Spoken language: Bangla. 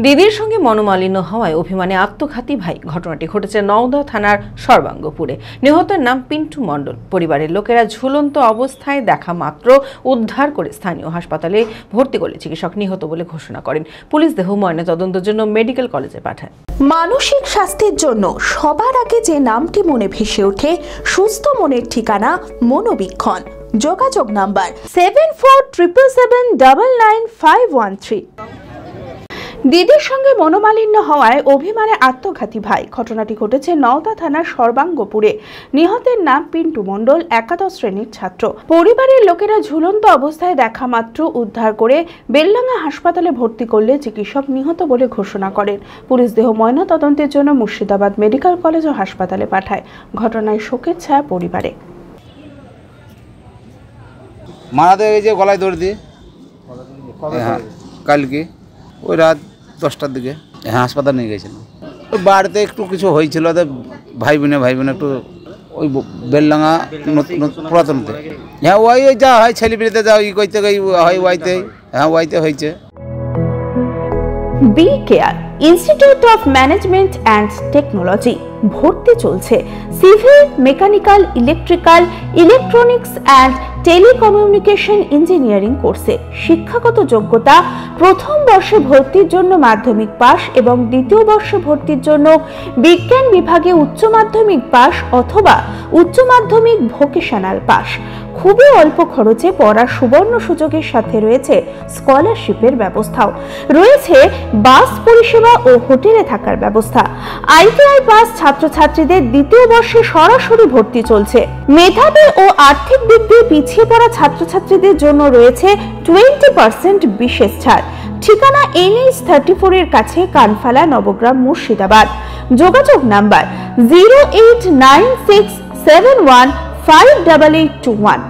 দিদির সঙ্গে মনোমালিন্য হওয়ায় অভিমানে আত্মঘাতী ভাই। ঘটনাটি ঘটেছে নওদা থানার সর্বাঙ্গপুরে। নিহতের নাম পিন্টু মণ্ডল। পরিবারের লোকেরা ঝুলন্ত অবস্থায় দেখা মাত্র উদ্ধার করে স্থানীয় হাসপাতালে ভর্তি করলে চিকিৎসক নিহত বলে ঘোষণা করেন। পুলিশ দেহ ময়নাতদন্তের জন্য মেডিকেল কলেজে পাঠায়। মানসিক স্বাস্থ্যের জন্য সবার আগে যে নামটি মনে ভেসে ওঠে, সুস্থ মনের ঠিকানা মনোবীক্ষণ। যোগাযোগ নাম্বার 7477799513। দিদির সঙ্গে মনোমালিন্য হওয়ায় অভিমানে আত্মঘাতী ভাই। ঘটনাটি ঘটেছে নওদা থানার সর্বাঙ্গপুরে। নিহতের নাম পিন্টু মণ্ডল, একাদশ শ্রেণীর ছাত্র। পরিবারের লোকেরা ঝুলন্ত অবস্থায় দেখা মাত্র উদ্ধার করে বেলডাঙ্গা হাসপাতালে ভর্তি করলে চিকিৎসক নিহত বলে ঘোষণা করেন। পুলিশ দেহ ময়নাতদন্তের জন্য মুর্শিদাবাদ মেডিকেল কলেজ ও হাসপাতালে পাঠায়। ঘটনায় শোকের ছায়া পরিবারে। মারাতে গেছে গলায় দৌড় দিয়ে কালকে ওই রাত 10টার দিকে হাসপাতাল নিয়ে গেছিলাম। ওই বাড়িতে একটু কিছু হয়েছিল, ভাই বোনে একটু ওই বেলডাঙ্গা পুরাতনতে। হ্যাঁ ওই যা হয় ছেলেপিলেতে যা ই করতে হয় ওয়াইতে, হ্যাঁ ওয়াইতে হয়েছে। B Care Institute of Management and Technology ভর্তি চলছে সিভিল, mechanical, electrical, electronics and telecommunication engineering কোর্সে। শিক্ষাগত যোগ্যতা: প্রথম বর্ষে ভর্তির জন্য মাধ্যমিক পাস এবং দ্বিতীয় বর্ষে ভর্তির জন্য বিজ্ঞান বিভাগে উচ্চ মাধ্যমিক পাস অথবা উচ্চ মাধ্যমিক ভোকেশনাল পাস। খুবই অল্প খরচে পড়ার সুবর্ণ সুযোগের সাথে রয়েছে স্কলারশিপের ব্যবস্থাও। রয়েছে বাস পরিষেবা ও হোটেলে থাকার ব্যবস্থা। আইটিআই পাস ছাত্রছাত্রীদের দ্বিতীয় বর্ষে সরাসরি ভর্তি চলছে। মেধাবী ও আর্থিক দিক দিয়ে পিছিয়ে পড়া ছাত্রছাত্রীদের জন্য রয়েছে 20% বিশেষ ছাড়। ঠিকানা NH 34 এর কাছে, কানফালা, নবগ্রাম, মুর্শিদাবাদ। যোগাযোগ নাম্বার 08967158821।